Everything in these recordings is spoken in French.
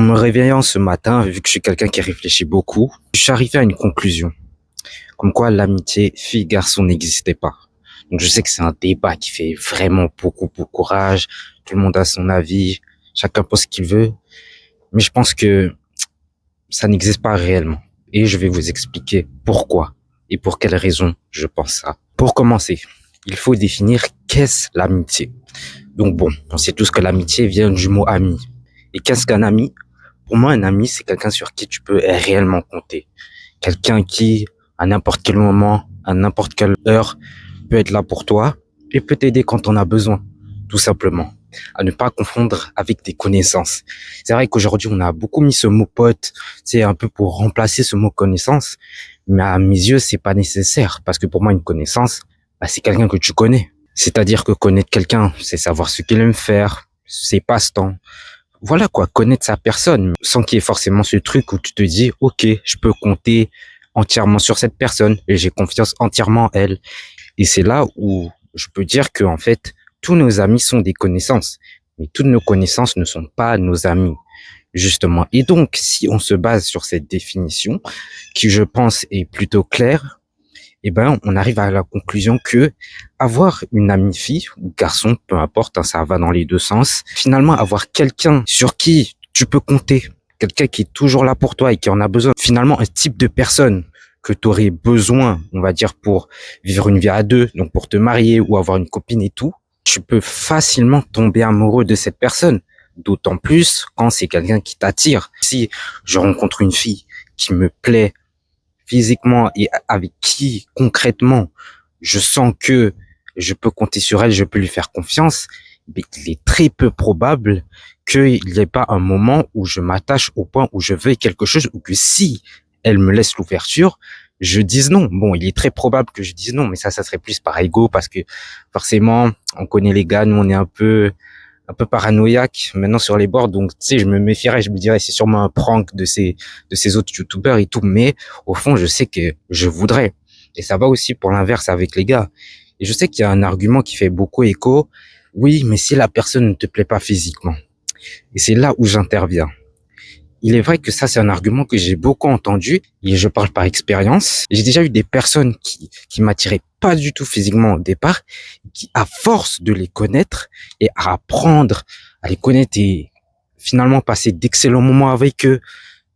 me réveillant ce matin, vu que je suis quelqu'un qui réfléchit beaucoup, je suis arrivé à une conclusion, comme quoi l'amitié fille-garçon n'existait pas. Donc je sais que c'est un débat qui fait vraiment beaucoup rage, tout le monde a son avis, chacun pense ce qu'il veut, mais je pense que ça n'existe pas réellement. Et je vais vous expliquer pourquoi et pour quelles raisons je pense ça. Pour commencer, il faut définir qu'est-ce l'amitié. Donc bon, on sait tous que l'amitié vient du mot ami. Et qu'est-ce qu'un ami? Pour moi, un ami, c'est quelqu'un sur qui tu peux réellement compter. Quelqu'un qui, à n'importe quel moment, à n'importe quelle heure, peut être là pour toi et peut t'aider quand on a besoin, tout simplement. À ne pas confondre avec des connaissances. C'est vrai qu'aujourd'hui, on a beaucoup mis ce mot pote, c'est un peu pour remplacer ce mot connaissance, mais à mes yeux, c'est pas nécessaire, parce que pour moi, une connaissance, c'est quelqu'un que tu connais. C'est-à-dire que connaître quelqu'un, c'est savoir ce qu'il aime faire, ses passe-temps. Voilà quoi, connaître sa personne, sans qu'il y ait forcément ce truc où tu te dis, ok, je peux compter entièrement sur cette personne et j'ai confiance entièrement en elle. Et c'est là où je peux dire que en fait, tous nos amis sont des connaissances, mais toutes nos connaissances ne sont pas nos amis, justement. Et donc, si on se base sur cette définition, qui je pense est plutôt claire, eh ben, on arrive à la conclusion que avoir une amie fille ou garçon, peu importe, hein, ça va dans les deux sens. Finalement, avoir quelqu'un sur qui tu peux compter, quelqu'un qui est toujours là pour toi et qui en a besoin. Finalement, un type de personne que tu aurais besoin, on va dire, pour vivre une vie à deux, donc pour te marier ou avoir une copine et tout, tu peux facilement tomber amoureux de cette personne. D'autant plus quand c'est quelqu'un qui t'attire. Si je rencontre une fille qui me plaît physiquement et avec qui concrètement je sens que je peux compter sur elle, je peux lui faire confiance, mais il est très peu probable qu'il n'y ait pas un moment où je m'attache au point où je veux quelque chose, ou que si elle me laisse l'ouverture, je dise non. Bon, il est très probable que je dise non, mais ça serait plus par ego, parce que forcément, on connaît les gars, nous on est un peu paranoïaque maintenant sur les bords, donc tu sais, je me méfierais, je me dirais c'est sûrement un prank de ces autres youtubeurs et tout, mais au fond je sais que je voudrais. Et ça va aussi pour l'inverse avec les gars. Et je sais qu'il y a un argument qui fait beaucoup écho, oui, mais si la personne ne te plaît pas physiquement. Et c'est là où j'interviens. Il est vrai que ça, c'est un argument que j'ai beaucoup entendu, et je parle par expérience. J'ai déjà eu des personnes qui m'attiraient pas du tout physiquement au départ, qui, à force de les connaître et à apprendre à les connaître et finalement passer d'excellents moments avec eux,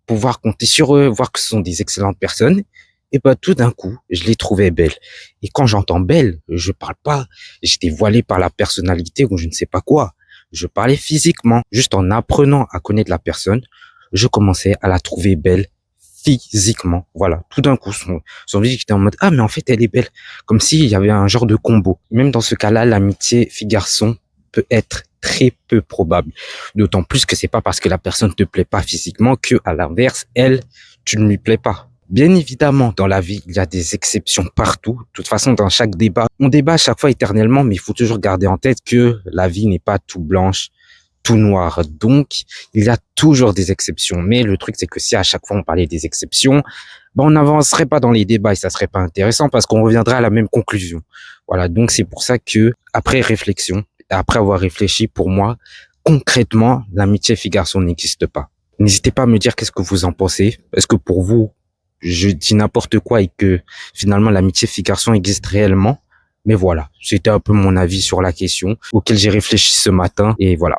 pouvoir compter sur eux, voir que ce sont des excellentes personnes, et ben tout d'un coup, je les trouvais belles. Et quand j'entends belle, je parle pas, j'étais voilé par la personnalité ou je ne sais pas quoi. Je parlais physiquement, juste en apprenant à connaître la personne, je commençais à la trouver belle physiquement. Voilà, tout d'un coup, son visage était en mode, ah mais en fait elle est belle, comme s'il y avait un genre de combo. Même dans ce cas-là, l'amitié fille-garçon peut être très peu probable. D'autant plus que c'est pas parce que la personne te plaît pas physiquement que, à l'inverse, elle, tu ne lui plais pas. Bien évidemment, dans la vie, il y a des exceptions partout. De toute façon, dans chaque débat, on débat à chaque fois éternellement, mais il faut toujours garder en tête que la vie n'est pas tout blanche, tout noir. Donc, il y a toujours des exceptions. Mais le truc, c'est que si à chaque fois on parlait des exceptions, on n'avancerait pas dans les débats et ça serait pas intéressant parce qu'on reviendrait à la même conclusion. Voilà. Donc, c'est pour ça que, après réflexion, après avoir réfléchi, pour moi, concrètement, l'amitié fille-garçon n'existe pas. N'hésitez pas à me dire qu'est-ce que vous en pensez. Est-ce que pour vous, je dis n'importe quoi et que finalement l'amitié fille-garçon existe réellement? Mais voilà, c'était un peu mon avis sur la question auquel j'ai réfléchi ce matin et voilà.